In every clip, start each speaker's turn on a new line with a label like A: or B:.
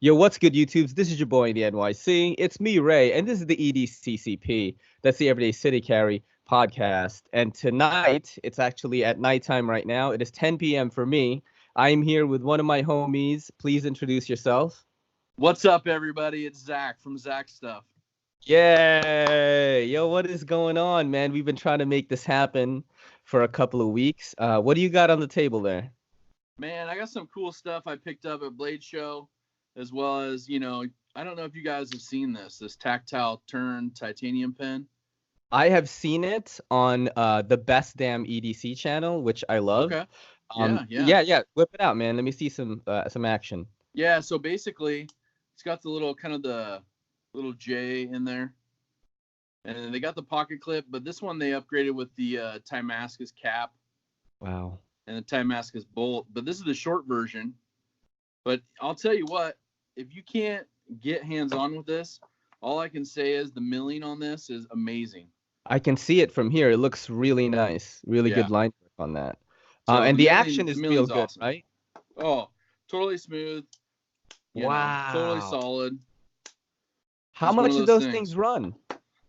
A: Yo, what's good, YouTubes? This is your boy in the NYC. It's me, Ray, and this is the EDCCP. That's the Everyday City Carry podcast. And tonight, it's actually at nighttime right now. It is 10 p.m. for me. I'm here with one of my homies. Please introduce yourself.
B: What's up, everybody? It's Zach from Zach Stuff.
A: Yay! Yo, what is going on, man? We've been trying to make this happen for a couple of weeks. What do you got on the table there?
B: Man, I got some cool stuff I picked up at Blade Show, as well as, I don't know if you guys have seen this Tactile turn titanium pen.
A: I have seen it on the Best Damn EDC channel, which I love.
B: Okay.
A: Yeah. Whip it out, man. Let me see some action.
B: Yeah. So basically, it's got the little little J in there, and they got the pocket clip. But this one they upgraded with the Timascus cap.
A: Wow.
B: And the Timascus bolt. But this is the short version. But I'll tell you what, if you can't get hands-on with this, all I can say is the milling on this is amazing.
A: I can see it from here. It looks really nice. Really good line work on that.
B: So
A: and the action is real good,
B: awesome.
A: right?
B: Oh, totally smooth.
A: Wow.
B: Totally solid.
A: How much do those things run?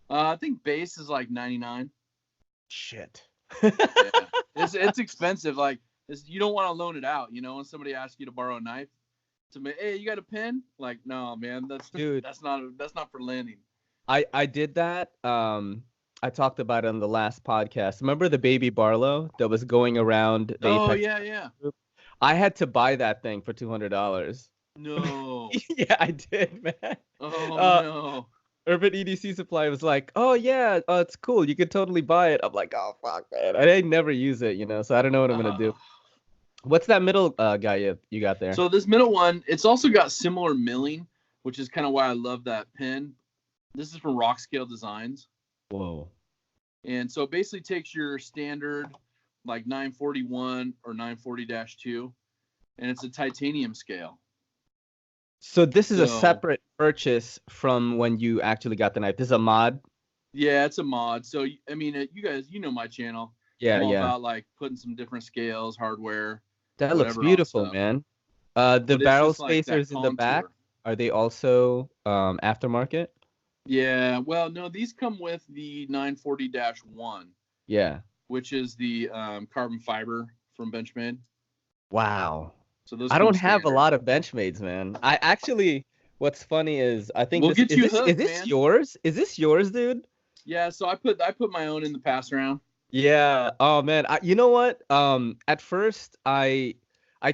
B: I think base is like 99.
A: Shit.
B: Yeah. It's expensive. Like, you don't want to loan it out. When somebody asks you to borrow a knife, hey, you got a pen? Like, no, man, that's not for lending.
A: I did that. I talked about it on the last podcast. Remember the baby Barlow that was going around the Apex
B: yeah.
A: Group? I had to buy that thing for $200.
B: No.
A: Yeah, I did, man.
B: Oh no.
A: Urban EDC Supply was like, oh yeah, it's cool. You could totally buy it. I'm like, oh fuck, man. I never use it, so I don't know what I'm gonna do. What's that middle guy you got there?
B: So this middle one, it's also got similar milling, which is kind of why I love that pen. This is from Rock Scale Designs.
A: Whoa.
B: And so it basically takes your standard like 941 or 940-2, and it's a titanium scale.
A: So this is a separate purchase from when you actually got the knife. This is a mod?
B: Yeah, it's a mod. So, I mean, you guys, my channel.
A: Yeah,
B: I'm all about like putting some different scales, hardware.
A: That looks beautiful, man. The barrel spacers in the back, are they also aftermarket?
B: Yeah, well, no, these come with the 940-1.
A: Yeah.
B: Which is the carbon fiber from Benchmade.
A: Wow. So those I don't have a lot of Benchmades, man. I actually, what's funny is I think
B: is this
A: yours? Is this yours, dude?
B: Yeah, so I put my own in the pass round.
A: Yeah. Oh man. You know what? At first I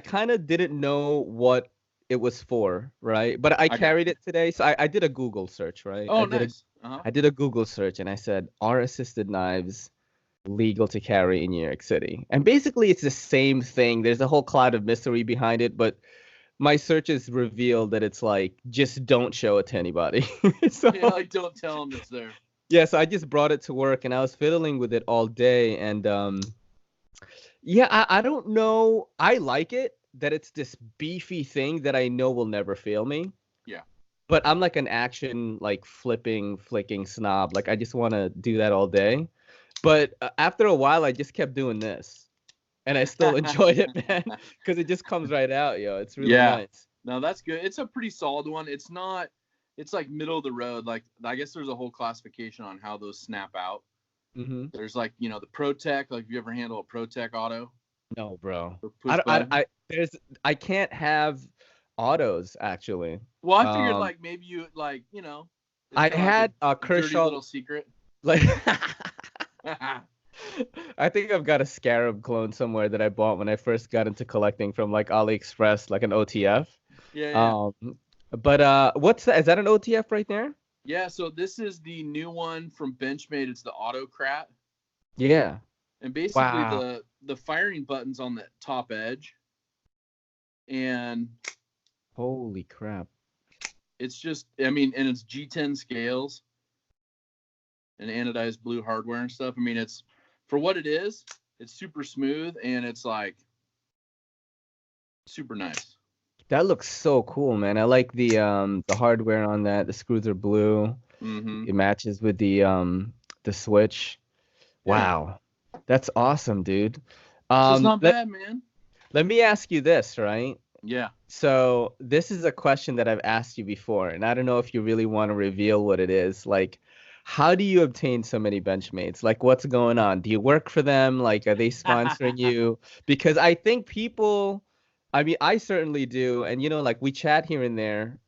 A: kind of didn't know what it was for, right? But I carried it today, so I did a Google search, right?
B: Oh, nice.
A: I did a Google search and I said, are assisted knives legal to carry in New York City? And basically it's the same thing. There's a whole cloud of mystery behind it, but my searches revealed that it's like, just don't show it to anybody.
B: So, yeah, like don't tell them it's there.
A: Yeah, so I just brought it to work and I was fiddling with it all day. And yeah, I don't know. I like it that it's this beefy thing that I know will never fail me.
B: Yeah.
A: But I'm like an action, like flicking snob. Like I just want to do that all day. But after a while, I just kept doing this. And I still enjoyed it, man. Because it just comes right out, yo. It's really nice.
B: No, that's good. It's a pretty solid one. It's like middle of the road. Like, I guess there's a whole classification on how those snap out.
A: Mm-hmm.
B: There's like, the ProTech. Like, have you ever handled a ProTech auto?
A: No, bro. I can't have autos, actually.
B: Well, I figured like maybe you
A: I had a Kershaw
B: little secret.
A: Like I think I've got a Scarab clone somewhere that I bought when I first got into collecting from like AliExpress, like an OTF.
B: Yeah.
A: But what's that? Is that an OTF right there?
B: Yeah, so this is the new one from Benchmade. It's the Autocrat.
A: Yeah.
B: And basically the firing button's on the top edge. And
A: holy crap.
B: It's just, and it's G10 scales and anodized blue hardware and stuff. It's, for what it is, it's super smooth and it's like super nice.
A: That looks so cool, man. I like the hardware on that. The screws are blue.
B: Mm-hmm.
A: It matches with the switch. Wow. That's awesome, dude.
B: It's not bad, man.
A: Let me ask you this, right?
B: Yeah.
A: So this is a question that I've asked you before, and I don't know if you really want to reveal what it is. Like, how do you obtain so many benchmates? Like, what's going on? Do you work for them? Like, are they sponsoring you? Because I think people, I mean, I certainly do. And, like we chat here and there.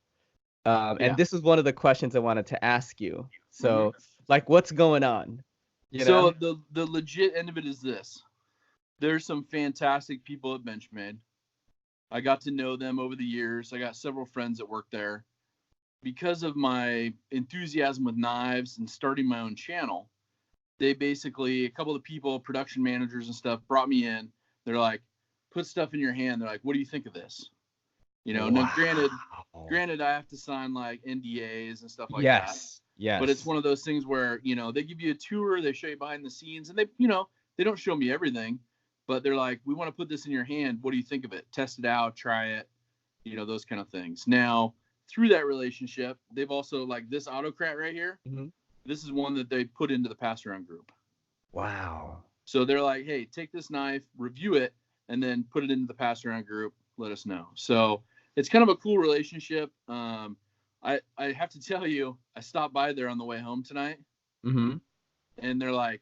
A: And
B: Yeah.
A: this is one of the questions I wanted to ask you.
B: hmm
A: So, like, what's going on? You
B: So
A: know?
B: the legit end of it is this. There's some fantastic people at Benchmade. I got to know them over the years. I got several friends that work there. Because of my enthusiasm with knives and starting my own channel, they basically, a couple of people, production managers and stuff, brought me in. They're like, put stuff in your hand. They're like, what do you think of this? Now granted, I have to sign like NDAs and stuff like that.
A: Yes.
B: But it's
A: Yes.
B: one of those things where, they give you a tour, they show you behind the scenes, and they don't show me everything, but they're like, we want to put this in your hand. What do you think of it? Test it out, try it, those kind of things. Now, through that relationship, they've also, like this Autocrat right here,
A: Mhm.
B: this is one that they put into the pass around group.
A: Wow.
B: So they're like, hey, take this knife, review it, and then put it into the pass around group. Let us know. So it's kind of a cool relationship. I have to tell you, I stopped by there on the way home tonight,
A: Mm-hmm.
B: and they're like,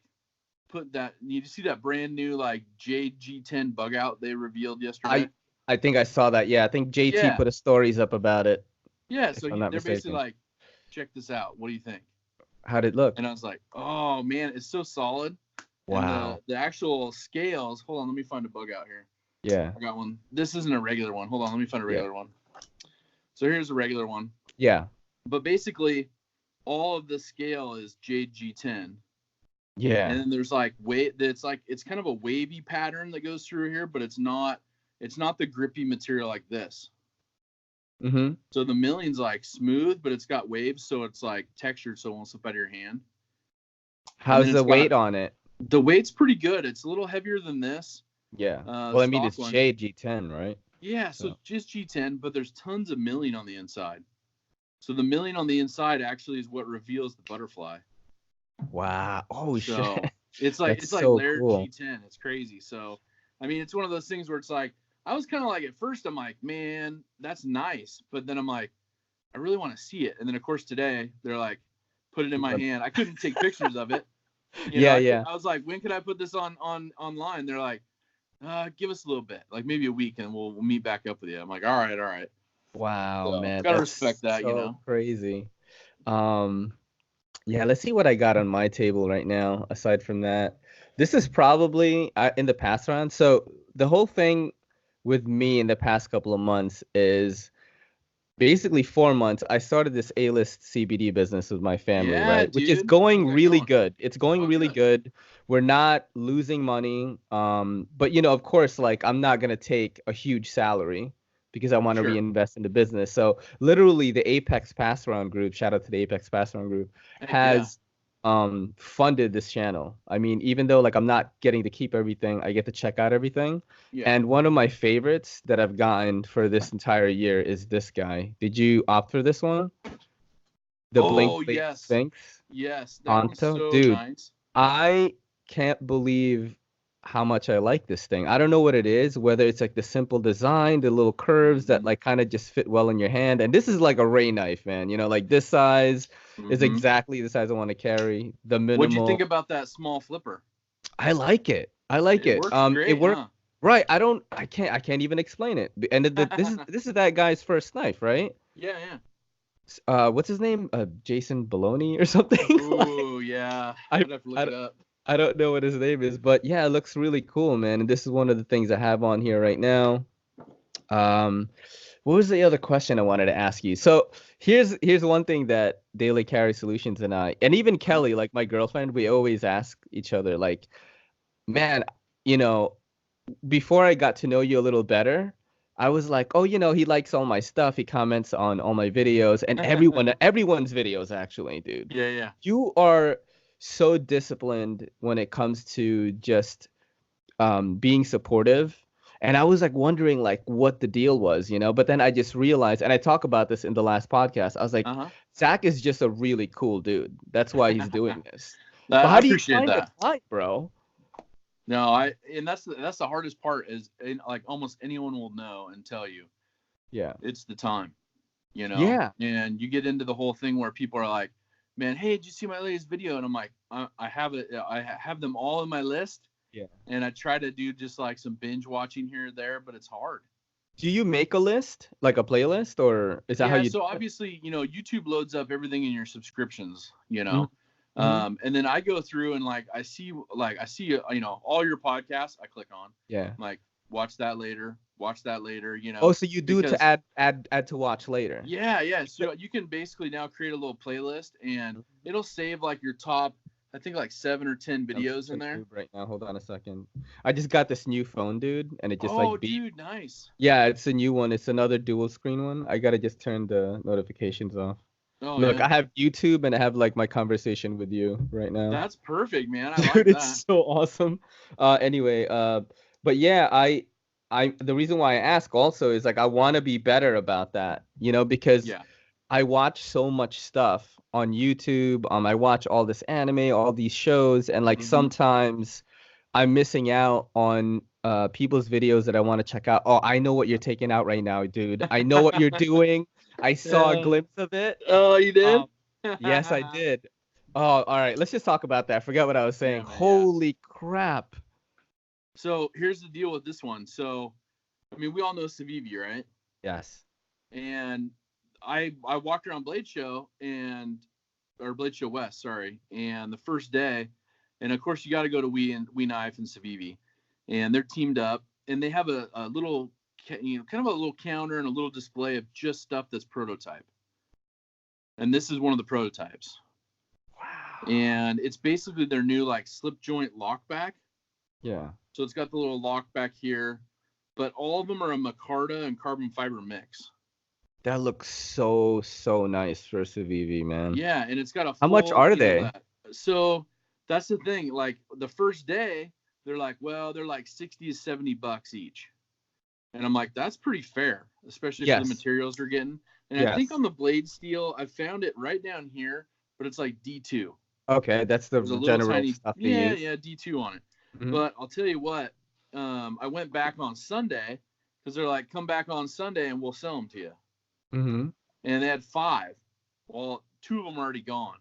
B: you see that brand new like JG10 bug out they revealed yesterday?
A: I think I saw that. Yeah, I think JT
B: Yeah.
A: put a stories up about it,
B: Yeah.
A: if
B: So
A: I'm not
B: they're basically
A: mistaken.
B: like, check this out. What do you think?
A: How'd it look?
B: And I was like, oh man, it's so solid. And
A: Wow.
B: the actual scales, hold on, let me find a bug out here.
A: Yeah.
B: I got one. This isn't a regular one. Hold on, let me find a
A: Yeah.
B: regular one. So here's a regular one.
A: Yeah.
B: But basically, all of the scale is JG10.
A: Yeah.
B: And then there's like it's kind of a wavy pattern that goes through here, but it's not the grippy material like this.
A: Mm-hmm.
B: So the million's like smooth, but it's got waves, so it's like textured, so it won't slip out of your hand. And then
A: How's the weight on it?
B: the weight's pretty good. It's a little heavier than this.
A: Yeah. Well, I mean,
B: Stock
A: it's
B: one.
A: JG10, right?
B: Yeah, so just G10, but there's tons of million on the inside. So the million on the inside actually is what reveals the butterfly.
A: Wow. Oh,
B: So
A: shit.
B: it's
A: That's
B: like
A: so
B: layered
A: cool.
B: G10. It's crazy. So I mean, it's one of those things where it's like I was kind of like at first I'm like, man, that's nice, but then I'm like, I really want to see it. And then of course today they're like, put it in my hand. I couldn't take pictures of it.
A: Yeah, yeah.
B: I was like, when can I put this on online? They're like, give us a little bit, like maybe a week, and we'll meet back up with you. I'm like, all right.
A: Wow,
B: So
A: man.
B: gotta respect
A: That's
B: that,
A: so crazy. Yeah, let's see what I got on my table right now, aside from that. This is probably in the past round. So the whole thing with me in the past couple of months is basically 4 months. I started this A-list CBD business with my family,
B: Yeah,
A: right? Which is
B: dude. How's
A: going
B: that
A: really
B: going?
A: good. It's going
B: Oh,
A: really
B: good.
A: good. We're not losing money. But of course, like I'm not gonna take a huge salary because I want to
B: Sure.
A: reinvest in the business. So literally the Apex Pass Round group, shout out to the Apex Pass Round group,
B: Heck yeah.
A: has funded this channel. I mean, even though like I'm not getting to keep everything, I get to check out everything.
B: Yeah.
A: And one of my favorites that I've gotten for this entire year is this guy. Did you opt for this one? The Blink
B: Oh
A: Blade
B: yes.
A: Sphinx
B: Yes. That one's
A: Ponto?
B: so
A: Dude,
B: nice.
A: I can't believe how much I like this thing. I don't know what it is, whether it's like the simple design, the little curves that
B: Mm-hmm.
A: like kind of just fit well in your hand. And this is like a Ray knife, man. Like this size is
B: Mm-hmm.
A: exactly the size I want to carry. The
B: What'd you think
A: minimal.
B: about that small flipper?
A: I like it. I like
B: It
A: it.
B: works
A: It
B: great,
A: worked
B: huh?
A: right. I can't even explain it. And this is that guy's first knife, right?
B: Yeah.
A: What's his name? Jason Baloney or something? Like,
B: Ooh, yeah.
A: I,
B: I'd have to look
A: I
B: it up.
A: I don't know what his name is, but yeah, it looks really cool, man. And this is one of the things I have on here right now. Um, what was the other question I wanted to ask you? So here's one thing that Daily Carry Solutions and even
B: Mhm.
A: Kelly, like my girlfriend, we always ask each other, like, man, you know, before I got to know you a little better, I was like, oh, he likes all my stuff. He comments on all my videos and everyone's videos actually, dude.
B: Yeah.
A: You are so disciplined when it comes to just being supportive. And I was like wondering like what the deal was, but then I just realized, and I talk about this in the last podcast. I was like,
B: Uh-huh.
A: Zach is just a really cool dude. That's why he's doing this. But
B: I
A: how do you
B: appreciate
A: find the
B: that.
A: time, bro?
B: No, and that's the hardest part is, and like almost anyone will know and tell you.
A: Yeah.
B: it's the time, you know?
A: Yeah.
B: And you get into the whole thing where people are like, man, hey, did you see my latest video? And I'm like, I have it. I have them all in my list.
A: Yeah.
B: And I try to do just like some binge watching here or there, but it's hard.
A: Do you make a list, like a playlist, or is that how
B: Yeah,
A: you
B: so
A: do it?
B: obviously, YouTube loads up everything in your subscriptions,
A: Mm-hmm.
B: and then I go through and like I see all your podcasts I click on.
A: Yeah.
B: I'm like, watch that later,
A: Oh, so you do to
B: because
A: add to watch later.
B: yeah. So you can basically now create a little playlist and it'll save like your top, I think like 7 or 10
A: I'm
B: videos in
A: switching
B: there.
A: YouTube right now. Hold on a second. I just got this new phone, dude, and it just like
B: Oh,
A: beeped.
B: dude, nice.
A: Yeah, it's a new one. It's another dual screen one. I gotta just turn the notifications off.
B: Oh,
A: Look,
B: yeah.
A: I have YouTube and I have like my conversation with you right now.
B: That's perfect, man. I
A: Dude,
B: like that.
A: it's so awesome. Anyway, but yeah, the reason why I ask also is like I want to be better about that, because
B: Yeah.
A: I watch so much stuff on YouTube. I watch all this anime, all these shows, and like sometimes I'm missing out on people's videos that I want to check out. Oh, I know what you're taking out right now, dude. I know what you're doing. I saw a glimpse of it.
B: Oh, you did?
A: Yes, I did. Oh, all right. Let's just talk about that. I forgot what I was saying.
B: Yeah, man,
A: Holy crap.
B: So here's the deal with this one. So, I mean, we all know Civivi, right?
A: Yes.
B: And I walked around Blade Show or Blade Show West, sorry. And the first day, and of course you got to go to We Knife and Civivi, and they're teamed up, and they have a little, kind of a little counter and a little display of just stuff that's prototype. And this is one of the prototypes.
A: Wow.
B: And it's basically their new like slip joint lockback.
A: Yeah.
B: So it's got the little lock back here, but all of them are a micarta and carbon fiber mix.
A: That looks so nice for Civivi, man.
B: Yeah, and it's got a
A: How much
B: full,
A: are they?
B: So that's the thing. Like the first day, they're like 60 to $70 each. And I'm like, that's pretty fair, especially for the materials we're getting. And I think on the blade steel, I found it right down here, but it's like D2.
A: Okay, that's the general
B: tiny
A: stuff they use.
B: Yeah, D2 on it. But I'll tell you what, I went back on Sunday because they're like, come back on Sunday and we'll sell them to you. And they had 5. Well, 2 of them are already gone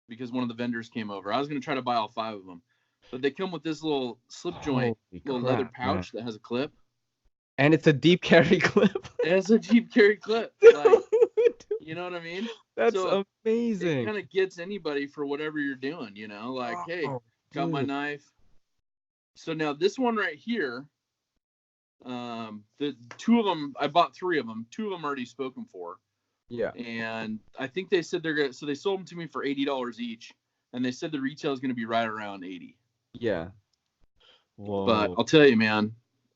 B: because one of the vendors came over. I was going to try to buy all 5 of them. But they come with this little slip joint, leather pouch that has a clip.
A: And it's a deep carry clip.
B: It's a deep carry clip. Like, you know what I mean?
A: That's amazing.
B: It kind of gets anybody for whatever you're doing, Like, hey, got my knife. So now this one right here, the 2 of them, I bought 3 of them. 2 of them already spoken for.
A: Yeah.
B: And I think they said so they sold them to me for $80 each. And they said the retail is going to be right around 80.
A: Yeah. Whoa.
B: But I'll tell you, man,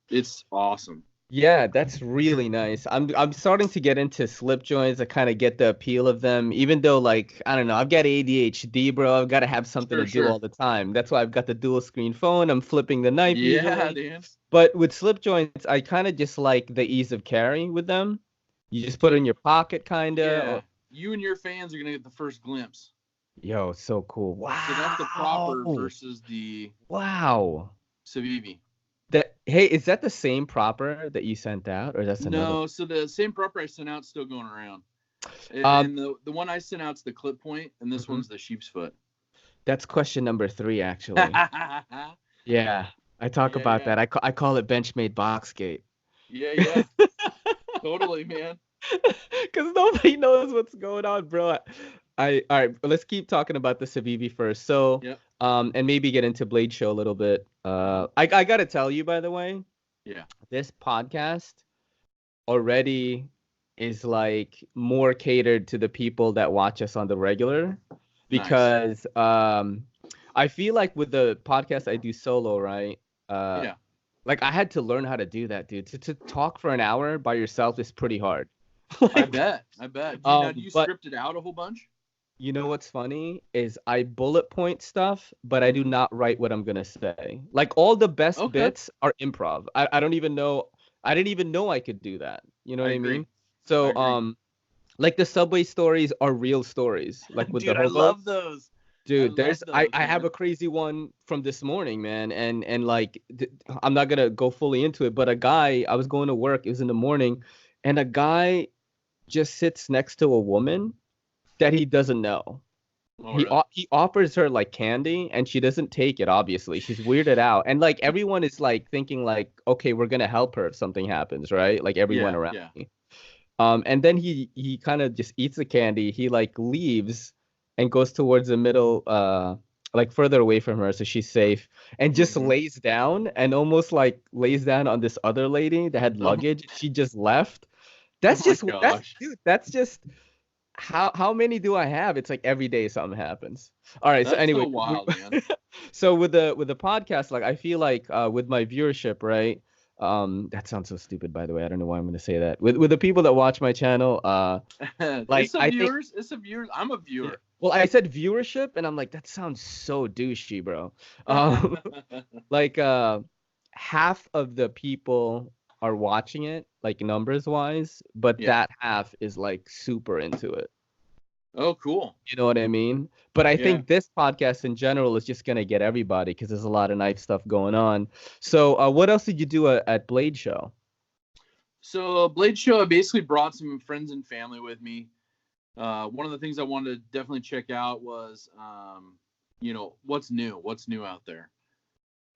B: it's awesome.
A: Yeah, that's really nice. I'm starting to get into slip joints. I kind of get the appeal of them, even though, like, I don't know, I've got ADHD, bro. I've got to have something to do all the time. That's why I've got the dual screen phone. I'm flipping the knife.
B: Yeah, dude.
A: But with slip joints, I kind of just like the ease of carry with them. You just put it in your pocket, kind of.
B: Yeah. You and your fans are gonna get the first glimpse.
A: Yo, so cool. Wow.
B: So that's the proper versus the Civivi.
A: Hey, is that the same proper that you sent out, or that's another?
B: No, so the same proper I sent out is still going around. And the one I sent out's the clip point, and this one's the sheep's foot.
A: That's question number 3, actually. Yeah, I talk about that. I call it Benchmade Boxgate.
B: Yeah. Totally, man.
A: Because nobody knows what's going on, bro. All right, let's keep talking about the Civivi first. So, and maybe get into Blade Show a little bit. I gotta tell you, by the way, this podcast already is like more catered to the people that watch us on the regular, because I feel like with the podcast I do solo, right? Like I had to learn how to do that, dude. To talk for an hour by yourself is pretty hard.
B: I bet. Do you script it out a whole bunch?
A: You know what's funny is I bullet point stuff, but I do not write what I'm gonna say. Like all the best bits are improv. I don't even know. I didn't even know I could do that. You know what I mean? So like the subway stories are real stories. Like with
B: Dude,
A: the hobos.
B: I love those.
A: Dude, I have a crazy one from this morning, man, and like I'm not gonna go fully into it, but a guy, I was going to work, it was in the morning, and a guy just sits next to a woman that he doesn't know.
B: Oh, really?
A: He offers her like candy and she doesn't take it, obviously. She's weirded out. And like everyone is like thinking like, okay, we're gonna help her if something happens, right? Like everyone around me. And then he kind of just eats the candy. He like leaves and goes towards the middle, like further away from her so she's safe, and just lays down and almost like lays down on this other lady that had luggage. She just left. That's just how many do I have? It's like every day something happens. All right. So anyway,
B: so wild, man.
A: So with the podcast, like I feel like with my viewership, right? That sounds so stupid, by the way. I don't know why I'm gonna say that. With the people that watch my channel, like
B: it's a viewers. I'm a viewer.
A: Well, I said viewership, and I'm like, that sounds so douchey, bro. Like half of the people are watching it, like numbers wise, but that half is like super into it.
B: Oh, cool.
A: You know what I mean? But I think this podcast in general is just gonna get everybody because there's a lot of knife stuff going on. So, what else did you do at Blade Show?
B: So, Blade Show, I basically brought some friends and family with me. One of the things I wanted to definitely check out was, what's new out there.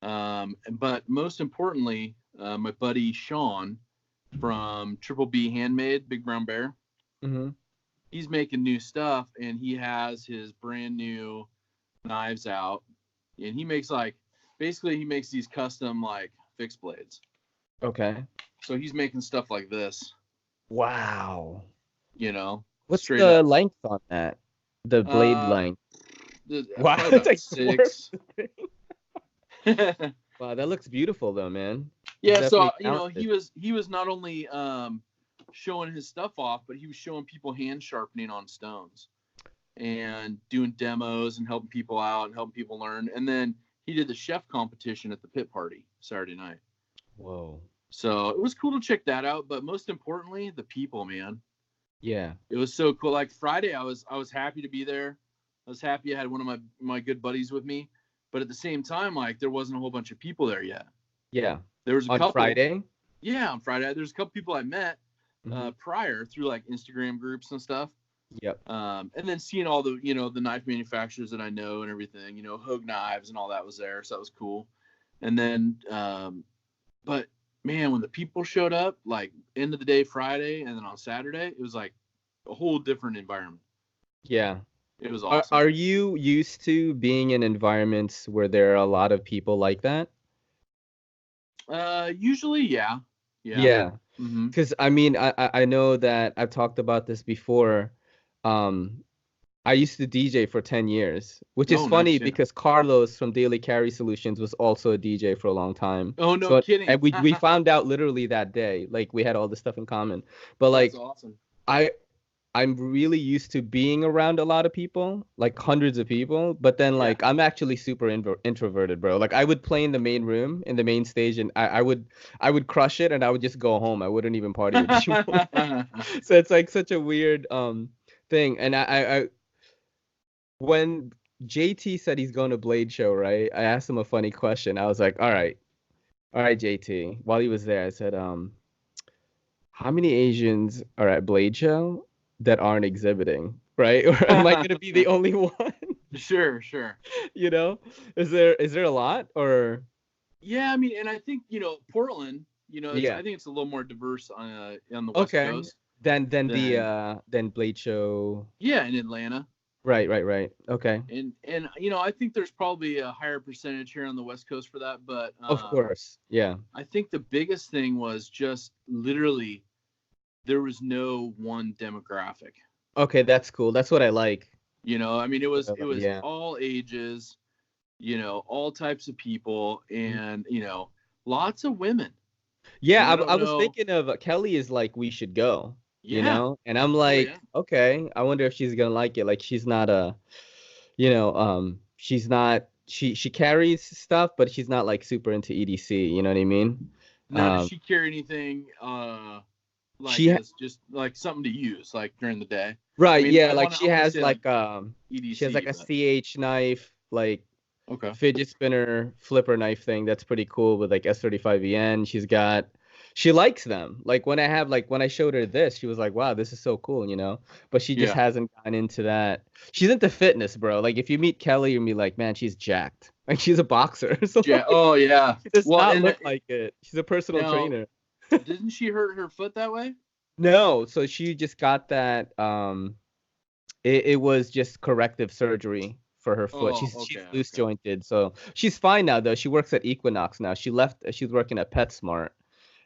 B: But most importantly, my buddy Sean from Triple B Handmade, Big Brown Bear.
A: Mm-hmm.
B: He's making new stuff, and he has his brand new knives out, and he makes these custom like fixed blades.
A: Okay.
B: So he's making stuff like this.
A: Wow.
B: What's
A: the length on that? The blade length.
B: Wow, it's like 6.
A: Wow, that looks beautiful though, man.
B: Yeah, so he was not only showing his stuff off, but he was showing people hand sharpening on stones and doing demos and helping people out and helping people learn. And then he did the chef competition at the pit party Saturday night.
A: Whoa.
B: So it was cool to check that out, but most importantly, the people, man.
A: Yeah.
B: It was so cool. Like Friday, I was happy to be there. I was happy I had one of my good buddies with me, but at the same time, like there wasn't a whole bunch of people there yet.
A: Yeah.
B: There was a couple.
A: On Friday?
B: Yeah, on Friday. There's a couple people I met prior through like Instagram groups and stuff.
A: Yep.
B: And then seeing all the, the knife manufacturers that I know and everything, Hogue Knives and all that was there. So that was cool. And then, but man, when the people showed up, like end of the day, Friday, and then on Saturday, it was like a whole different environment.
A: Yeah.
B: It was awesome.
A: Are you used to being in environments where there are a lot of people like that?
B: Usually, yeah.
A: Yeah. Because I mean, I know that I've talked about this before. I used to DJ for 10 years, which is funny because Carlos from Daily Carry Solutions was also a DJ for a long time.
B: Oh, no kidding.
A: And we found out literally that day. Like we had all this stuff in common. But like,
B: that's awesome.
A: I'm really used to being around a lot of people, like hundreds of people. But then like I'm actually super introverted, bro. Like I would play in the main room, in the main stage, and I would crush it, and I would just go home. I wouldn't even party with people. So it's like such a weird thing. And I when JT said he's going to Blade Show, right? I asked him a funny question. I was like, all right, JT. While he was there, I said, how many Asians are at Blade Show that aren't exhibiting, right? Or am I going to be the only one?
B: Sure.
A: Is there a lot or?
B: Yeah, I mean, and I think, Portland, I think it's a little more diverse on the West Coast.
A: Than Blade Show.
B: Yeah, in Atlanta.
A: Right. Okay.
B: And I think there's probably a higher percentage here on the West Coast for that, but
A: of course, yeah.
B: I think the biggest thing was just literally there was no one demographic.
A: Okay, that's cool. That's what I like.
B: I mean, it was all ages, all types of people, and lots of women.
A: Yeah, I was thinking of Kelly is like we should go. And I'm like, okay, I wonder if she's gonna like it. Like she's not she's not she carries stuff, but she's not like super into EDC. You know what I mean?
B: Now, does she carry anything just like something to use like during the day?
A: Right. I mean, like she has like EDC, she has like a CH knife, like fidget spinner flipper knife thing that's pretty cool with like S35VN. She likes them. Like when I showed her this, she was like, "Wow, this is so cool," you know. But she just
B: Yeah.
A: hasn't gotten into that. She's into fitness, bro. Like if you meet Kelly, you'll be like, "Man, she's jacked." Like she's a boxer. So
B: Yeah.
A: like,
B: Oh yeah.
A: she does
B: Well,
A: not
B: and
A: look like it. She's a personal
B: now
A: trainer.
B: didn't she hurt her foot that way?
A: No, so she just got that. It was just corrective surgery for her foot.
B: Oh,
A: She's
B: okay,
A: loose
B: okay.
A: jointed, so she's fine now though. She works at Equinox now. She left. She's working at PetSmart.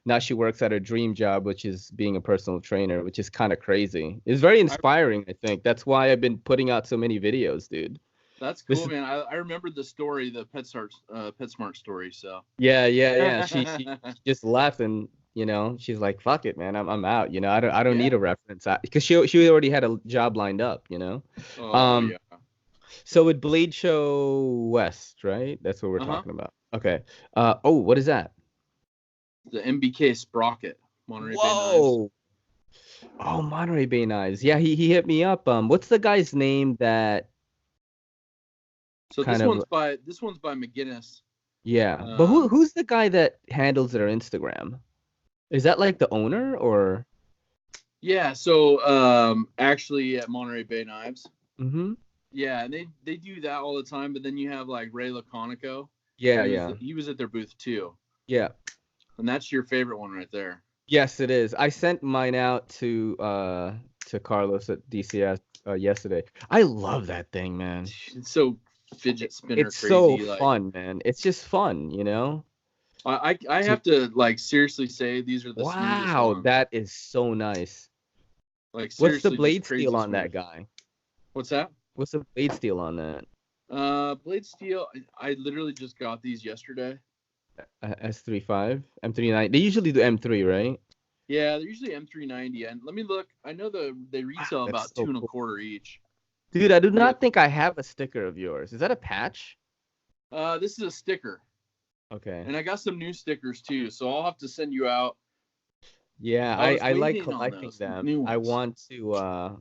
A: Now she works at her dream job, which is being a personal trainer, which is kind of crazy. It's very
B: I,
A: inspiring, I think. That's why I've been putting out so many videos, dude.
B: that's
A: This
B: cool,
A: is
B: man. I remember the story, the PetSmart story. So.
A: yeah, yeah, yeah. She just left and she's like, fuck it, man. I'm out. I don't need
B: Yeah.
A: a reference because she already had a job lined up.
B: Oh
A: Um
B: yeah.
A: so with Blade Show West, right? That's what we're
B: Uh-huh.
A: talking about. Okay. Oh, what is that?
B: The MBK Sprocket, Monterey Bay Knives.
A: Whoa. Oh, Monterey Bay Knives. Yeah, he hit me up. What's the guy's name that
B: So
A: kind of
B: this one's by McGinnis.
A: yeah. But
B: Um,
A: who's the guy that handles their Instagram? Is that like the owner or
B: yeah. So actually at Monterey Bay Knives.
A: mm-hmm.
B: Yeah, and they do that all the time. But then you have like Ray Laconico.
A: Yeah, yeah.
B: He was at their booth too,
A: Yeah.
B: and that's your favorite one right there.
A: Yes, it is. I sent mine out to Carlos at DCS yesterday. I love that thing, man.
B: It's so fidget spinner
A: It's so
B: crazy. Like
A: fun, man. It's just fun.
B: I have to like seriously say these are the smoothest
A: Wow,
B: ones.
A: that is so nice.
B: Like
A: What's the
B: seriously, just
A: blade
B: crazy
A: steel on
B: smooth.
A: that guy?
B: What's that?
A: What's the blade steel on that?
B: Blade steel. I literally just got these yesterday.
A: S35, M39. They usually do M3, right?
B: Yeah, they're usually M390. And let me look. I know they
A: Wow,
B: retail
A: that's
B: about
A: so
B: two and a
A: cool.
B: quarter each.
A: Dude, I do
B: Yeah.
A: not think I have a sticker of yours. Is that a patch?
B: This is a sticker,
A: Okay.
B: and I got some new stickers too. So I'll have to send you out.
A: Yeah,
B: I was
A: I like
B: waiting on
A: collecting
B: those
A: them.
B: new
A: I
B: ones.
A: want to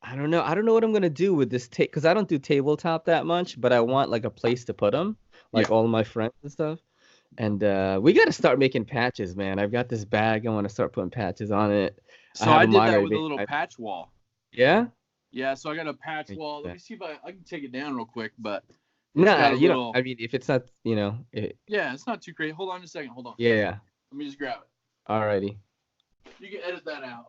A: I don't know. I don't know what I'm gonna do with this tape because I don't do tabletop that much, but I want like a place to put them,
B: Yeah.
A: like all my friends and stuff. And we got to start making patches, man. I've got this bag. I want to start putting patches on it. I
B: So
A: have
B: I
A: a
B: did that
A: Monterey
B: with a
A: Bay.
B: little patch wall.
A: Yeah?
B: Yeah. So I got a patch
A: Make
B: wall. Let me
A: that.
B: see if I can take it down real quick, but it's
A: Nah,
B: got a
A: you don't.
B: little.
A: I mean, if it's not,
B: Yeah, it's not too crazy. Hold on a second. Hold on.
A: yeah.
B: Let me just grab it.
A: Alrighty.
B: You can edit that out.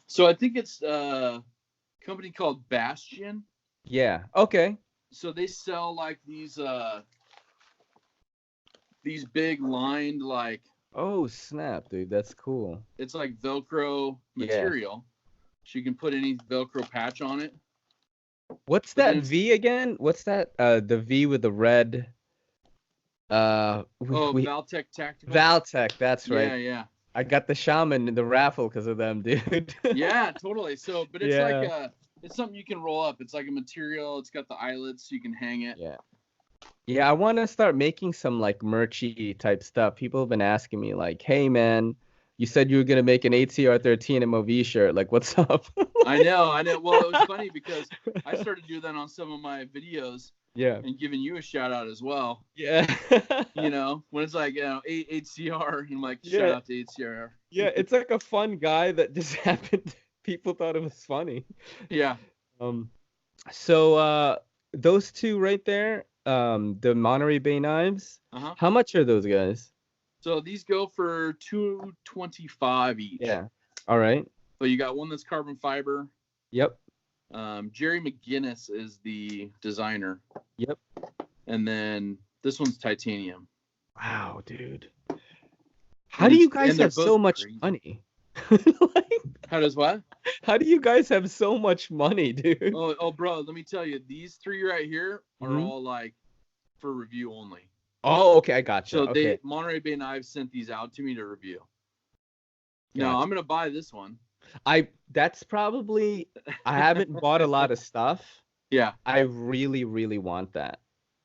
B: So I think it's a company called Bastion.
A: Yeah. Okay.
B: So they sell like these big lined like
A: Oh, snap, dude. That's cool.
B: it's like Velcro
A: Yeah.
B: material. So you can put any Velcro patch on it.
A: What's
B: But then
A: that
B: it's
A: V again? What's that? The V with the red. We
B: Valtech Tactical.
A: Valtech. That's right.
B: Yeah, yeah.
A: I got the shaman in the raffle because of them, dude.
B: Yeah, totally. So but it's like
A: Yeah.
B: it's something you can roll up. It's like a material, it's got the eyelets so you can hang it.
A: Yeah. Yeah, I want to start making some like merchy type stuff. People have been asking me like, "Hey man, you said you were gonna make an ATR13 MOV shirt. Like, what's up?"
B: I know. Well, it was funny because I started doing that on some of my videos
A: Yeah.
B: and giving you a shout out as well.
A: Yeah.
B: When it's like, 8CR, and I'm like, shout
A: Yeah.
B: out to 8CR.
A: Yeah, it's like a fun guy that just happened. People thought it was funny.
B: Yeah.
A: So those two right there, the Monterey Bay knives.
B: Uh-huh.
A: How much are those guys?
B: So these go for $225 each.
A: Yeah. All right.
B: So you got one that's carbon fiber.
A: Yep.
B: Jerry McGinnis is the designer.
A: Yep.
B: And then this one's titanium.
A: Wow, dude. How do you guys have so much money?
B: How does what?
A: How do you guys have so much money, dude?
B: Oh, bro, let me tell you, these three right here are all like for review only.
A: Oh, okay, I gotcha.
B: So
A: okay.
B: Monterey Bay Knives sent these out to me to review. Gotcha. No, I'm gonna buy this one.
A: That's probably I haven't bought a lot of stuff.
B: Yeah.
A: I really, really want that.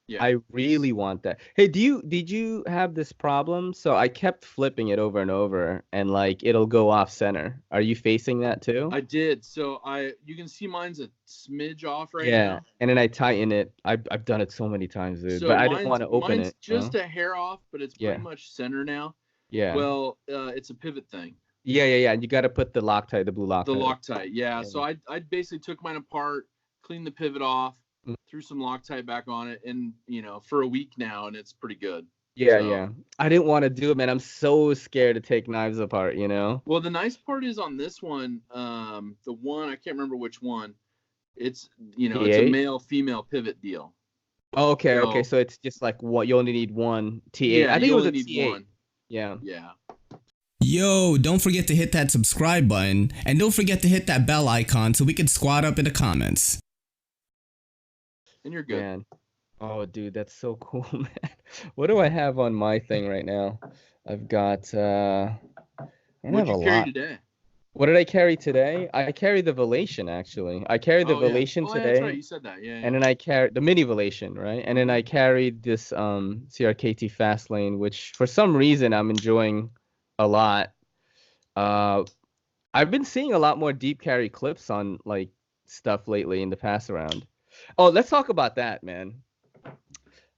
B: Yeah.
A: I really want that. Hey, did you have this problem? So I kept flipping it over and over and like it'll go off center. Are you facing that too?
B: I did. So you can see mine's a smidge off right
A: Yeah.
B: now.
A: And then I tighten it. I've done it so many times, dude.
B: So
A: But I didn't want
B: mine's
A: to open
B: mine's
A: it, you
B: just
A: know?
B: a hair off, but it's pretty
A: Yeah.
B: much center now.
A: Yeah.
B: Well, it's a pivot thing.
A: Yeah. You got to put the Loctite, the blue
B: The
A: Loctite.
B: Loctite, yeah. So I basically took mine apart, cleaned the pivot off,
A: Mm.
B: threw some Loctite back on it, and for a week now, and it's pretty good.
A: Yeah,
B: So,
A: yeah. I didn't want to do it, man. I'm so scared to take knives apart, you know?
B: well, the nice part is on this one, the one I can't remember which one. It's it's a
A: T8?
B: male female pivot deal.
A: Oh, okay.
B: So
A: So it's just like what you only need one T8.
B: yeah,
A: I think
B: you
A: it was
B: only
A: a
B: need
A: T8.
B: one.
A: Yeah.
B: Yeah.
C: Yo, don't forget to hit that subscribe button, and don't forget to hit that bell icon so we can squad up in the comments.
B: And you're good.
A: Man. Oh, dude, that's so cool, man. What do I have on my thing right now? I've got I don't
B: What'd
A: have a
B: you carry
A: lot.
B: today?
A: What did I carry today? I carried the Velation actually. I carried the
B: Oh yeah.
A: Velation
B: Oh yeah, that's right.
A: today,
B: You said that. Yeah.
A: and then I carried the mini Velation, right? And then I carried this CRKT Fastlane, which for some reason I'm enjoying a lot. I've been seeing a lot more deep carry clips on like stuff lately in the pass around. Oh, let's talk about that, man.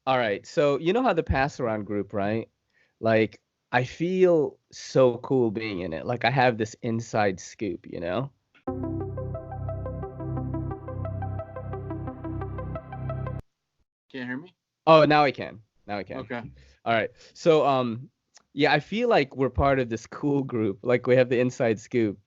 A: All right. So you know how the pass around group, right? Like I feel so cool being in it. Like I have this inside scoop, you know?
B: Can't hear me?
A: Oh, now I can. Now I can.
B: Okay.
A: All right. So yeah, I feel like we're part of this cool group. Like we have the inside scoop.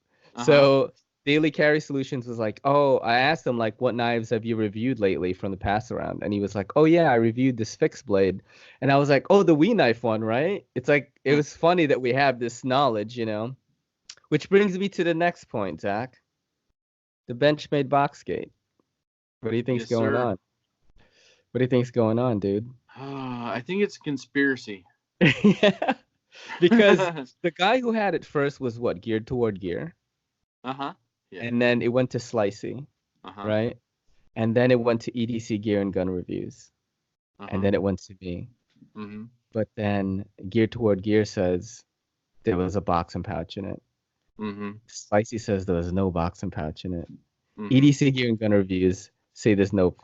A: So Daily Carry Solutions was like, oh, I asked him like, what knives have you reviewed lately from the pass around? And he was like, oh yeah, I reviewed this fixed blade. And I was like, oh, the Wee knife one, right? It's like it was funny that we have this knowledge, you know. Which brings me to the next point, Zach. The Benchmade Boxgate. What do you think's
B: Yes,
A: going
B: sir.
A: on? What do you think's going on, dude?
B: I think it's a conspiracy.
A: Yeah. Because the guy who had it first was what, geared toward gear?
B: Yeah.
A: And then it went to Slicey, right? And then it went to EDC Gear and Gun Reviews. And then it went to me. But then Gear Toward Gear says there was a box and pouch in it. Slicey says there was no box and pouch in it. EDC Gear and Gun Reviews say there's no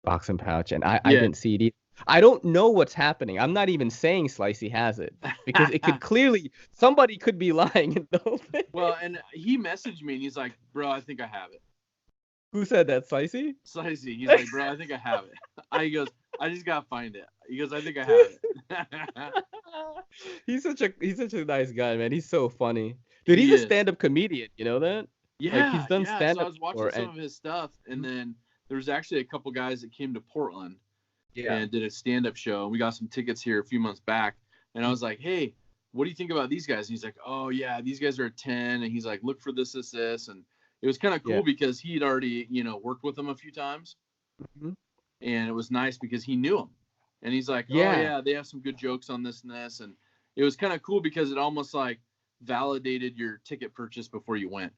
A: box and pouch. And I didn't see it. I don't know what's happening. I'm not even saying Slicey has it because it could clearly, somebody could be lying in the whole thing.
B: Well, and he messaged me and he's like, bro, I think I have it.
A: Who said that, Slicey?
B: Slicey. He's like, bro, I think I have it. He goes, I just gotta find it. He goes, I think I have it.
A: He's such a nice guy, man. He's so funny. Dude, he's a stand-up comedian, you know that?
B: Yeah.
A: Like he's done stand-up.
B: So I was watching some of his stuff, and then there was actually a couple guys that came to Portland and did a stand-up show. And we got some tickets here a few months back. And I was like, hey, what do you think about these guys? And he's like, oh yeah, these guys are a 10. And he's like, look for this. And it was kind of cool because he'd already, worked with them a few times. And it was nice because he knew them. And he's like, oh yeah, they have some good jokes on this and this. And it was kind of cool because it almost like validated your ticket purchase before you went.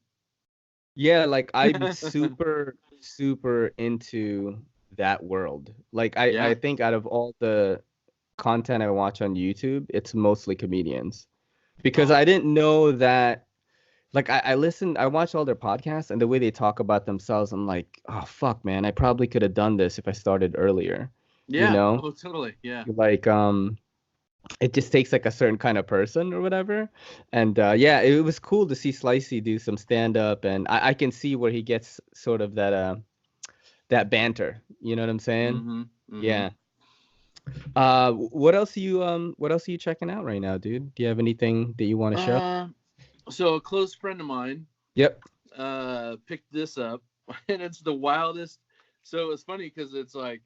A: Yeah, like I'm super, super into that world. Like I think out of all the content I watch on YouTube, it's mostly comedians. Because I didn't know that, like I watch all their podcasts and the way they talk about themselves, I'm like, oh fuck man, I probably could have done this if I started earlier.
B: Yeah.
A: You know?
B: Oh, totally. Yeah.
A: Like it just takes like a certain kind of person or whatever. And yeah, it was cool to see Slicey do some stand-up, and I can see where he gets sort of that banter. You know what I'm saying? Yeah. What else are you checking out right now, dude? Do you have anything that you want to show?
B: So a close friend of mine picked this up, and it's the wildest. So it's funny because it's like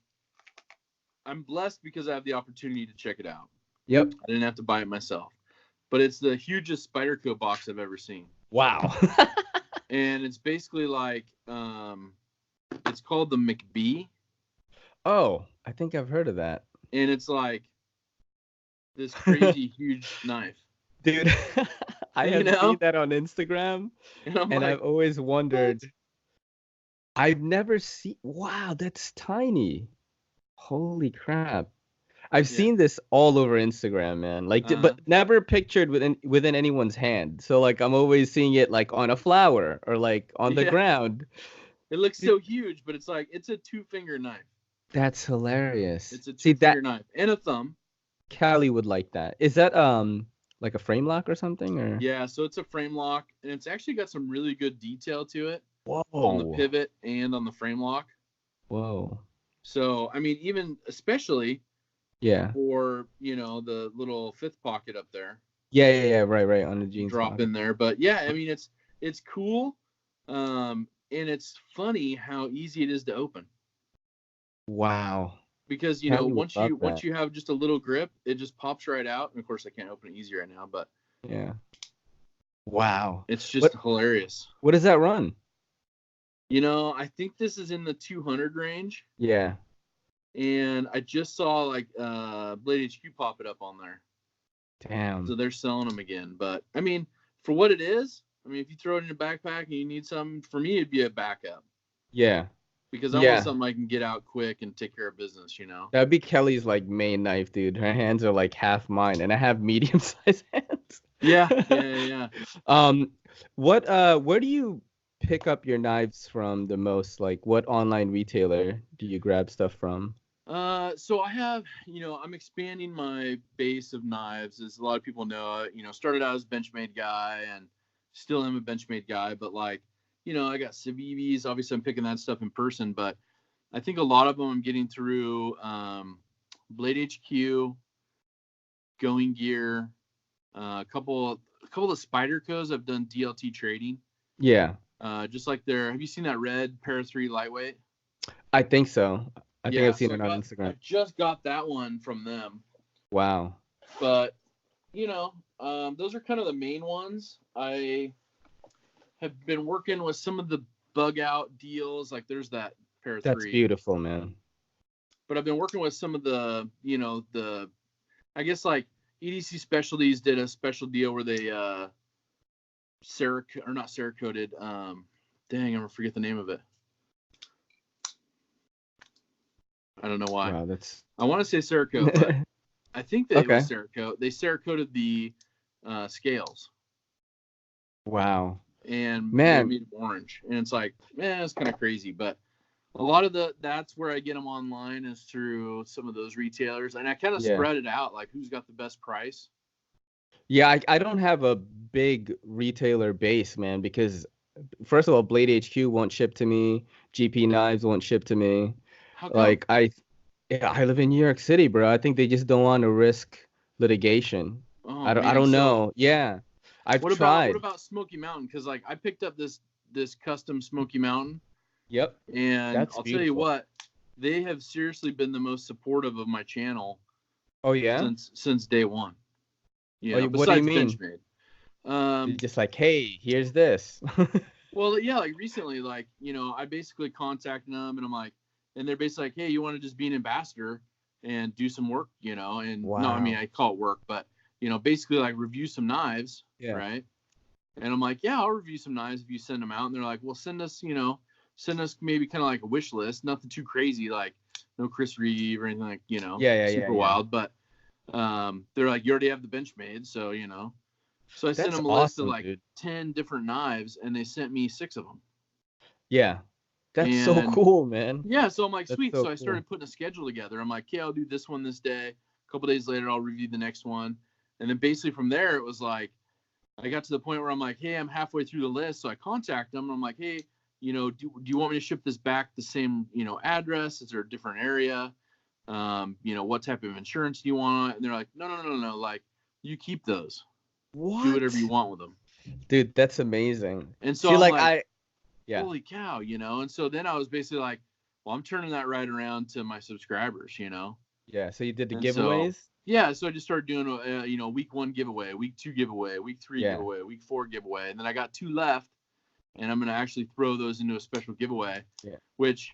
B: I'm blessed because I have the opportunity to check it out.
A: Yep.
B: I didn't have to buy it myself. But it's the hugest Spyderco box I've ever seen.
A: Wow.
B: And it's basically like it's called the McBee.
A: Oh, I think I've heard of that.
B: And it's like this crazy huge knife.
A: Dude, I have seen that on Instagram. And I've always wondered. What? I've never seen. Wow, that's tiny. Holy crap. I've
B: Yeah.
A: seen this all over Instagram, man. Like, but never pictured within anyone's hand. So like, I'm always seeing it like on a flower or like on the
B: Yeah.
A: ground.
B: It looks so huge, but it's like it's a 2-finger knife.
A: That's hilarious.
B: It's a
A: See that
B: two-finger knife and a thumb.
A: Callie would like that. Is that like a frame lock or something or?
B: Yeah, so it's a frame lock, and it's actually got some really good detail to it on the
A: Whoa.
B: pivot and on the frame lock.
A: Whoa.
B: So I mean, even especially
A: Yeah.
B: for the little fifth pocket up there.
A: Yeah. Right. On the jeans
B: Drop
A: pocket.
B: in there, but yeah, I mean it's cool, and it's funny how easy it is to open.
A: Wow.
B: Because
A: Callie would
B: once
A: love
B: you
A: that.
B: have just a little grip, it just pops right out. And of course, I can't open it easy right now, but
A: Yeah. Wow.
B: it's just hilarious.
A: What does that run?
B: I think this is in the 200 range.
A: Yeah.
B: And I just saw like Blade HQ pop it up on there.
A: Damn.
B: So they're selling them again. But I mean, for what it is, I mean, if you throw it in your backpack and you need some, for me, it'd be a backup.
A: Yeah.
B: Because I want something I can get out quick and take care of business,
A: That'd be Kelly's like main knife, dude. Her hands are like half mine, and I have medium-sized hands.
B: Yeah.
A: Where do you pick up your knives from the most? Like, what online retailer do you grab stuff from?
B: So I have, I'm expanding my base of knives, as a lot of people know. Started out as a Benchmade guy and still am a Benchmade guy, but like, I got CBBs. Obviously, I'm picking that stuff in person, but I think a lot of them I'm getting through Blade HQ, Going Gear, a couple of Spydercos. I've done DLT trading.
A: Yeah.
B: Just like have you seen that red Para 3 lightweight?
A: I think so. I think I've seen it on Instagram.
B: I just got that one from them.
A: Wow.
B: But, those are kind of the main ones. I have been working with some of the bug out deals. Like there's that Para 3.
A: That's beautiful, man.
B: But I've been working with some of the, I guess like EDC Specialties did a special deal where they not Cerakoted. Dang, I'm gonna forget the name of it. I don't know why.
A: Wow,
B: I want to say Cerakote, but I think that it was Cerakote. They Cerakoted the scales.
A: Wow.
B: And
A: man,
B: made them orange, and it's like, it's kind of crazy. But a lot of that's where I get them online is through some of those retailers, and I kind of spread it out, like who's got the best price.
A: Yeah, I don't have a big retailer base, man, because first of all, Blade HQ won't ship to me. GP Knives won't ship to me.
B: How come?
A: Like I live in New York City, bro. I think they just don't want to risk litigation.
B: Oh,
A: I don't know. Yeah, I've tried.
B: What about Smoky Mountain? Because like I picked up this custom Smoky Mountain.
A: Yep.
B: And I'll tell you what, they have seriously been the most supportive of my channel.
A: Oh yeah.
B: Since day one.
A: Yeah. What do you mean?
B: Benchmade.
A: Just like, hey, here's this.
B: Well, yeah, like recently, like I basically contacted them, and I'm like, and they're basically like, hey, you want to just be an ambassador and do some work, and
A: wow.
B: No, I mean I call it work, but basically like review some knives, right? And I'm like, yeah, I'll review some knives if you send them out, and they're like, well, send us maybe kind of like a wish list, nothing too crazy, like no Chris Reeve or anything like, super wild. But they're like, you already have the Benchmade, so So I sent them a list of like 10 different knives, and they sent me 6 of them.
A: Yeah, that's so cool, man.
B: Yeah, so I'm like, sweet. So I started putting a schedule together. I'm like, okay, I'll do this one this day. A couple days later, I'll review the next one, and then basically from there, it was like I got to the point where I'm like, hey, I'm halfway through the list, so I contact them. And I'm like, hey, do you want me to ship this back the same, address? Is there a different area? What type of insurance do you want? And they're like, no. Like, you keep those.
A: What?
B: Do whatever you want with them.
A: Dude, that's amazing.
B: And so holy cow, And so then I was basically like, well, I'm turning that right around to my subscribers,
A: Yeah. So you did the giveaways?
B: So I just started doing, week 1 giveaway, week 2 giveaway, week 3 giveaway, week 4 giveaway. And then I got 2 left. And I'm going to actually throw those into a special giveaway, which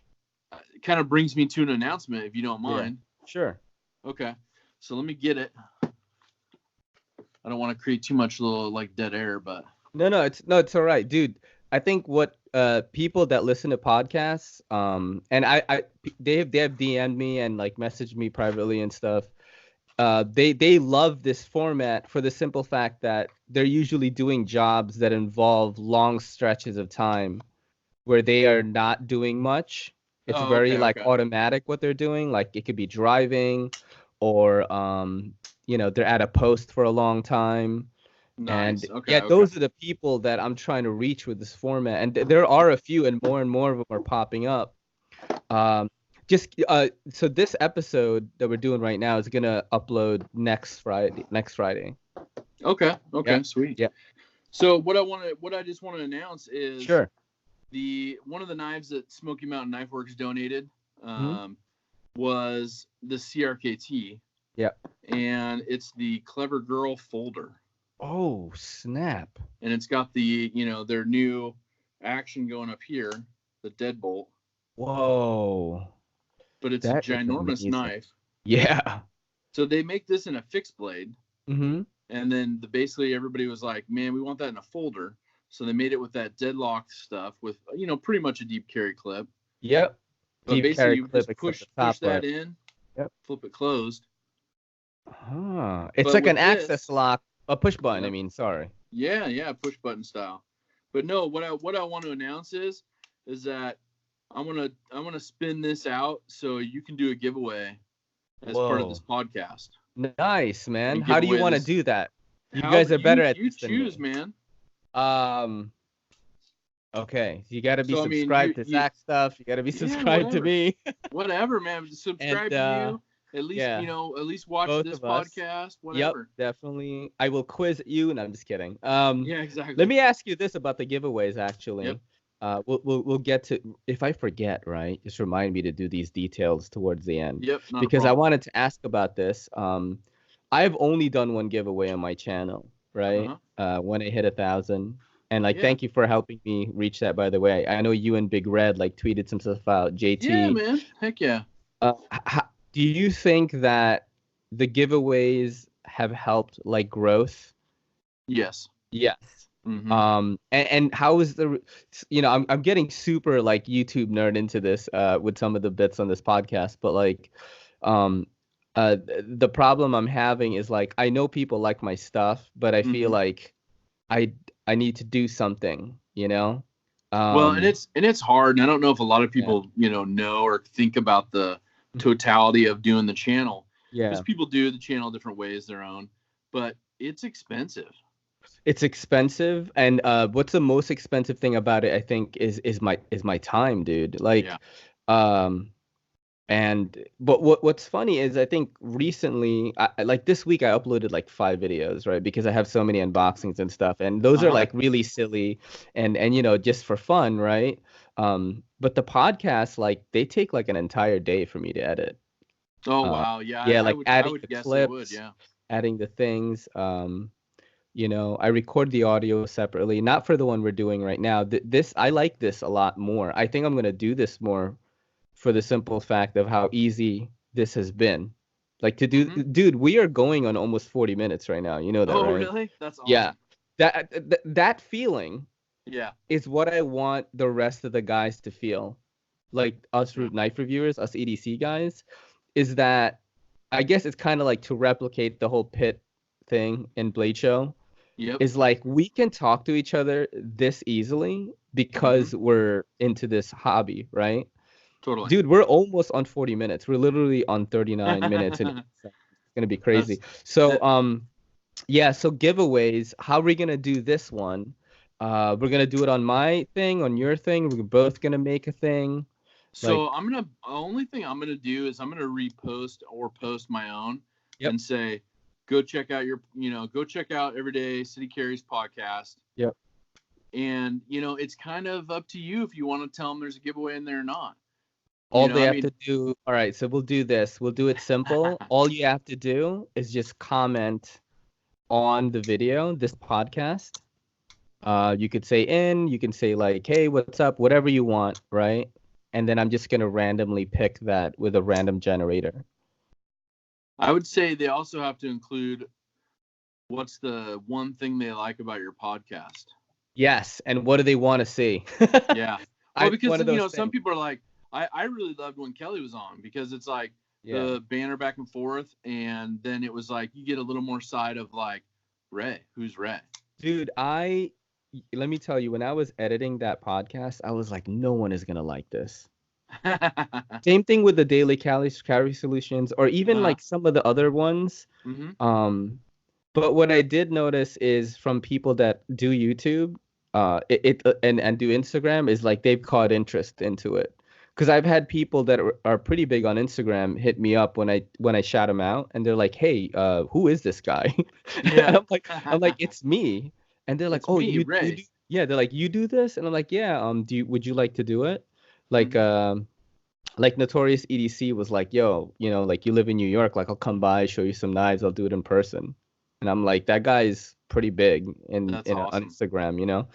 B: kind of brings me to an announcement, if you don't mind.
A: Yeah, sure.
B: Okay. So let me get it. I don't want to create too much little like dead air, but
A: no, it's all right, dude. I think what people that listen to podcasts, and they have DM'd me and like messaged me privately and stuff. They love this format for the simple fact that they're usually doing jobs that involve long stretches of time where they are not doing much. It's
B: Oh,
A: very
B: okay,
A: like
B: okay.
A: automatic what they're doing. Like it could be driving, or they're at a post for a long time. And
B: Nice. Okay,
A: yeah,
B: okay.
A: those are the people that I'm trying to reach with this format. And there are a few, and more of them are popping up. So this episode that we're doing right now is gonna upload next Friday.
B: Okay,
A: Yeah.
B: sweet.
A: Yeah.
B: So what I just want to announce is
A: Sure.
B: one of the knives that Smoky Mountain Knife Works donated
A: Mhm.
B: was the CRKT.
A: Yeah.
B: And it's the Clever Girl Folder.
A: Oh, snap.
B: And it's got the, their new action going up here, the deadbolt.
A: Whoa.
B: But it's
A: That
B: a
A: is
B: ginormous
A: amazing.
B: knife.
A: Yeah.
B: So they make this in a fixed blade.
A: Mm-hmm.
B: And then basically everybody was like, man, we want that in a folder. So they made it with that deadlock stuff with, pretty much a deep carry clip.
A: Yep.
B: But
A: Deep
B: basically
A: carry
B: you
A: clip
B: just
A: except
B: push
A: the top
B: that
A: part.
B: in,
A: Yep.
B: flip it closed.
A: It's
B: But
A: like an
B: with
A: access
B: this,
A: lock, a push button.
B: Yep.
A: I mean, sorry.
B: Yeah, push button style. But no, what I want to announce is that I'm gonna spin this out so you can do a giveaway as part of this podcast.
A: Nice, man.
B: And
A: How
B: give
A: do you
B: away
A: want to
B: this.
A: do that? You
B: How
A: guys are better at
B: you
A: this than
B: choose,
A: me.
B: man.
A: Okay. You got to be
B: So, I mean,
A: subscribed to Zach stuff. You got to be subscribed to me.
B: Whatever, man. Subscribe
A: And,
B: to you. At least,
A: yeah.
B: At least watch
A: Both
B: this
A: of us.
B: podcast. Whatever.
A: Yep, definitely. I will quiz you. No, I'm just kidding.
B: Yeah, exactly.
A: Let me ask you this about the giveaways, actually.
B: Yep.
A: We'll get to, if I forget, right? Just remind me to do these details towards the end.
B: Yep. Not
A: Because
B: a
A: I
B: problem.
A: wanted to ask about this. I've only done one giveaway on my channel, right? When I hit 1,000. And thank you for helping me reach that, by the way. I know you and Big Red tweeted some stuff out. JT.
B: Yeah, man. Heck yeah.
A: Do you think that the giveaways have helped growth?
B: Yes.
A: Yes.
B: Mm-hmm.
A: And how is I'm getting super YouTube nerd into this with some of the bits on this podcast, but the problem I'm having is I know people like my stuff, but I feel like I need to do something,
B: well, and it's hard, and I don't know if a lot of people know or think about the totality of doing the channel. Because people do the channel different ways, their own, but it's expensive.
A: It's expensive, and what's the most expensive thing about it, I think, is my time, dude. But what's funny is I think recently, this week, I uploaded 5 videos, right? Because I have so many unboxings and stuff, and those are really silly and just for fun, right? But the podcasts, they take an entire day for me to edit.
B: Oh wow, yeah.
A: Yeah,
B: I
A: adding
B: would
A: the
B: guess
A: clips,
B: it would, yeah.
A: adding the things. I record the audio separately, not for the one we're doing right now. This I like this a lot more. I think I'm gonna do this more for the simple fact of how easy this has been. Dude, we are going on almost 40 minutes right now. You know that, right?
B: Oh, really? That's awesome.
A: Yeah. That feeling is what I want the rest of the guys to feel. Us knife reviewers, us EDC guys, is that I guess it's kind of to replicate the whole pit thing in Blade Show.
B: Yep.
A: Is we can talk to each other this easily because we're into this hobby, right?
B: Totally.
A: Dude, we're almost on 40 minutes. We're literally on 39 minutes, and it's gonna be crazy. So giveaways. How are we gonna do this one? We're gonna do it on my thing, on your thing. We're both gonna make a thing.
B: So the only thing I'm gonna do is I'm gonna repost or post my own and say, go check out Everyday City Carries podcast.
A: Yep.
B: And it's kind of up to you if you want to tell them there's a giveaway in there or not.
A: All they have to do. All right, so we'll do this. We'll do it simple. All you have to do is just comment on the video, this podcast. You could say you can say hey, what's up, whatever you want, right? And then I'm just gonna randomly pick that with a random generator.
B: I would say they also have to include what's the one thing they like about your podcast.
A: Yes, and what do they want to see?
B: Yeah. Well, because
A: one of those
B: some
A: things.
B: people are like, I really loved when Kelly was on, because it's like the banner back and forth, and then it was like you get a little more side of like Ray. Who's Ray?
A: Dude, let me tell you, when I was editing that podcast, I was like, no one is gonna like this. Same thing with the daily calorie solutions, or even like some of the other ones. But what I did notice is from people that do YouTube, and do Instagram, is like they've caught interest into it. Because I've had people that are pretty big on Instagram hit me up when I shout them out, and they're like, "Hey, who is this guy?"
B: Yeah.
A: And I'm like, it's me. And they're like,
B: It's
A: "Oh,
B: me,
A: you
B: Ray.
A: do?" Yeah, they're like, "You do this?" And I'm like, "Yeah. Would you like to do it?" Like, like Notorious EDC was like, "Yo, like you live in New York, like I'll come by, show you some knives, I'll do it in person." And I'm like, that guy's pretty big
B: That's
A: on
B: awesome.
A: Instagram.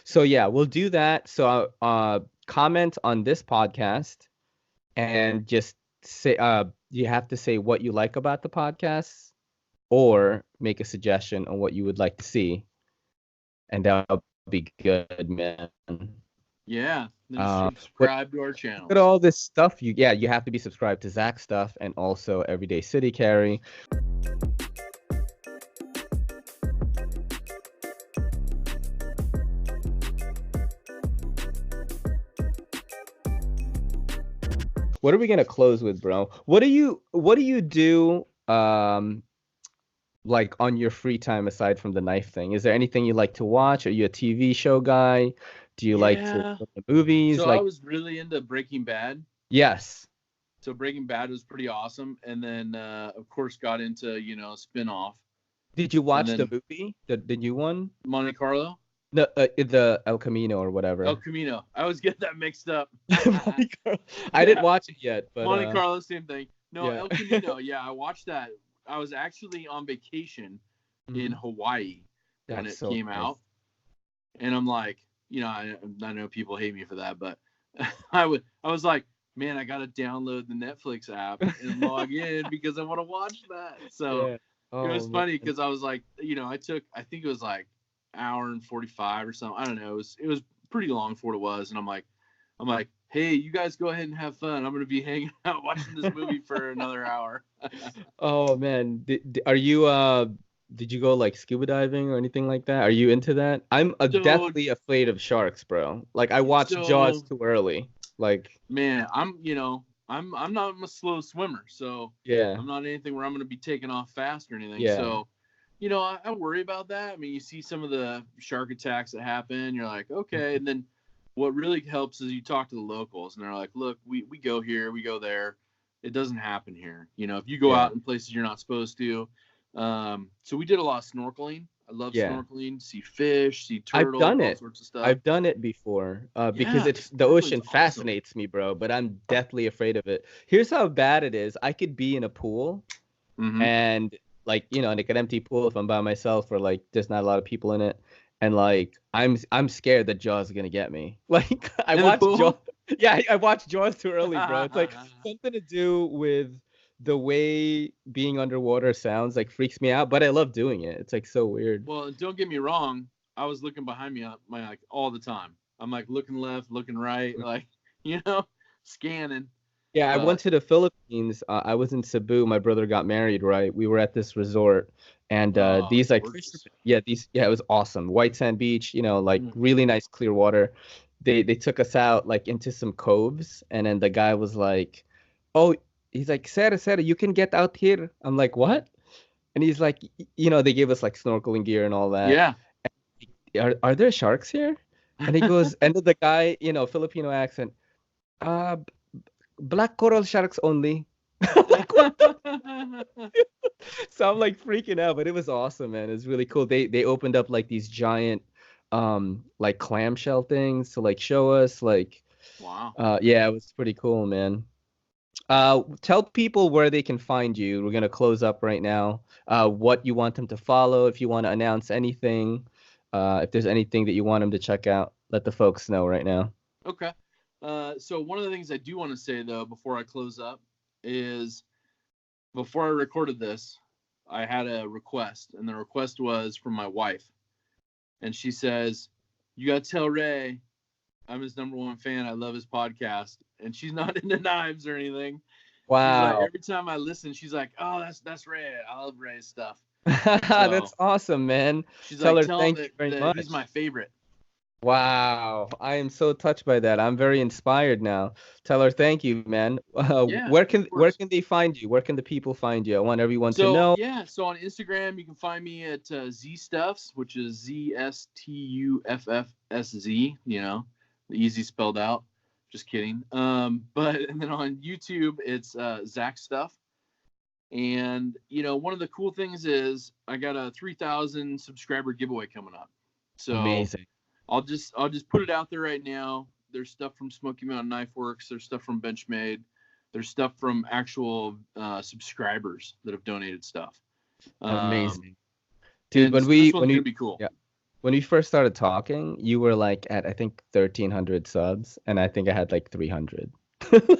A: So yeah, we'll do that. So comment on this podcast and just say you have to say what you like about the podcast or make a suggestion on what you would like to see, and that'll be good, man.
B: Yeah. Then
A: What
B: subscribe to our channel.
A: Look at all this stuff. You have to be subscribed to Zach's stuff and also Everyday City Carry. What are we gonna close with, bro? What do you do like on your free time aside from the knife thing? Is there anything you like to watch? Are you a TV show guy? Do you like to look at movies?
B: So
A: like
B: I was really into Breaking Bad.
A: Yes.
B: So Breaking Bad was pretty awesome, and then of course got into spin-off.
A: Did you watch the movie, the new one?
B: Monte Carlo?
A: The El Camino or whatever.
B: El Camino. I always get that mixed up.
A: I didn't watch it yet, but
B: Monte Carlo, same thing. No,
A: yeah.
B: El Camino. Yeah, I watched that. I was actually on vacation in Hawaii when it came out, and I'm like, I know people hate me for that, but I was like, man, I gotta download the Netflix app and log in because I want to watch that. So it was funny because I was like, I think it was like hour and 45 or something. I don't know. It was pretty long for what it was, and I'm like, hey, you guys go ahead and have fun. I'm gonna be hanging out watching this movie for another hour.
A: Oh man, are you did you go like scuba diving or anything like that? Are you into that? I'm deathly afraid of sharks, bro. Like I watched Jaws too early. Like,
B: man, I'm not a slow swimmer, so
A: yeah,
B: I'm not anything where I'm gonna be taking off fast or anything.
A: Yeah.
B: So, I worry about that. I mean, you see some of the shark attacks that happen, you're like, okay, and then what really helps is you talk to the locals, and they're like, look, we go here, we go there. It doesn't happen here. If you go out in places you're not supposed to. So we did a lot of snorkeling. I love snorkeling, see fish, see turtles, all sorts of stuff.
A: I've done it before because the ocean fascinates me, bro, but I'm deathly afraid of it. Here's how bad it is. I could be in a pool and like, in like an empty pool if I'm by myself or like there's not a lot of people in it. And like I'm scared that Jaws is gonna get me. Like I watched Jaws. Yeah, I watched Jaws too early, bro. It's like something to do with the way being underwater sounds like freaks me out, but I love doing it. It's like so weird.
B: Well, don't get me wrong. I was looking behind me like all the time. I'm like looking left, looking right, like scanning.
A: Yeah, I went to the Philippines. I was in Cebu. My brother got married, right? We were at this resort, and these like it was awesome. White sand beach, like really nice clear water. They took us out like into some coves, and then the guy was like, "Oh," he's like, "Sarah, you can get out here." I'm like, "What?" And he's like, they gave us like snorkeling gear and all that.
B: Yeah.
A: Are there sharks here? And he goes, and then the guy, Filipino accent, black coral sharks only. Like, what So I'm like freaking out, but it was awesome, man. It's really cool. They opened up like these giant like clamshell things to like show us like
B: wow.
A: Yeah, it was pretty cool, man. Tell people where they can find you. We're gonna close up right now. What you want them to follow, if you want to announce anything, if there's anything that you want them to check out, let the folks know right now.
B: Okay. So one of the things I do want to say though before I close up is before I recorded this, I had a request, and the request was from my wife. and she says, "You gotta tell Ray I'm his #1 fan. I love his podcast." And she's not into knives or anything. She's like,
A: Wow.
B: every time I listen, she's like, "Oh, that's Ray. I love Ray's stuff."
A: That's awesome, man.
B: She's
A: Tell
B: like,
A: her
B: "Tell him
A: thank you very
B: that
A: much.
B: he's my favorite."
A: Wow, I am so touched by that. I'm very inspired now. Tell her thank you, man.
B: Yeah,
A: Where
B: of course.
A: can they find you? Where can the people find you? I want everyone to
B: So
A: know.
B: yeah, so on Instagram you can find me at Z Stuffs, which is ZSTUFFSZ. You know, the easy spelled out. Just kidding. But and then on YouTube it's Zach Stuff. And you know, one of the cool things is I got a 3,000 subscriber giveaway coming up. So
A: Amazing.
B: I'll just put it out there right now. There's stuff from Smoky Mountain Knife Works. There's stuff from Benchmade. There's stuff from actual subscribers that have donated stuff.
A: Amazing. Dude,
B: this one's gonna be cool.
A: Yeah, when we first started talking, you were like at I think 1,300 subs, and I think I had like 300. Things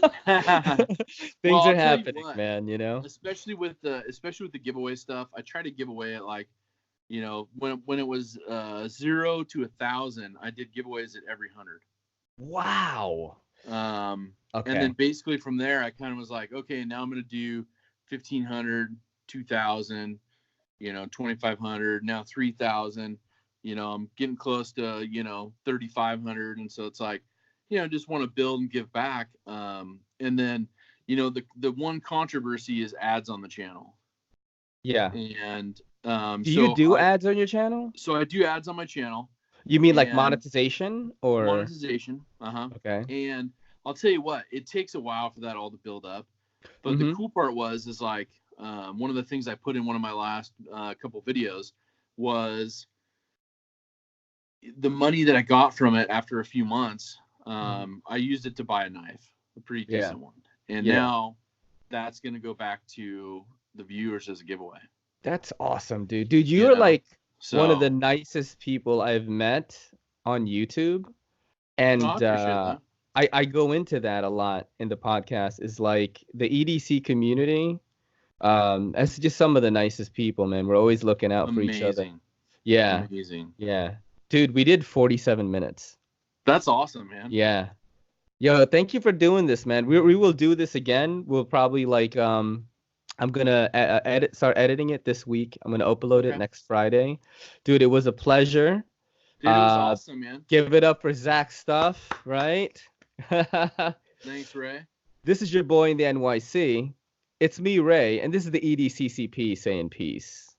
A: are happening, man. You know,
B: especially with the giveaway stuff. I try to give away at like, you know, when it was 0 to 1,000, I did giveaways at every 100.
A: Wow.
B: Okay. And then basically from there, I kind of was like, okay, now I'm gonna do 1,500, 2,000, you know, 2,500, now 3,000. You know, I'm getting close to 3,500, and so it's like, just want to build and give back. And then, the one controversy is ads on the channel.
A: Yeah.
B: And
A: do you do ads on your channel?
B: So I do ads on my channel.
A: You mean like monetization or
B: monetization?
A: Okay.
B: And I'll tell you what, it takes a while for that all to build up. But the cool part is like one of the things I put in one of my last couple videos was the money that I got from it after a few months. I used it to buy a knife, a pretty decent one. And now that's going to go back to the viewers as a giveaway.
A: That's awesome, dude. Dude, you're like one of the nicest people I've met on YouTube. And I go into that a lot in the podcast, is like the EDC community. That's just some of the nicest people, man. We're always looking out for each other. Yeah.
B: Amazing.
A: Yeah. Dude, we did 47 minutes.
B: That's awesome, man.
A: Yeah. Yo, thank you for doing this, man. We will do this again. We'll probably like I'm gonna start editing it this week. I'm gonna upload it next Friday. Dude, it was a pleasure.
B: Dude, it was awesome, man.
A: Give it up for Zach Stuff, right?
B: Thanks, Ray.
A: This is your boy in the NYC. It's me, Ray, and this is the EDCCP saying peace.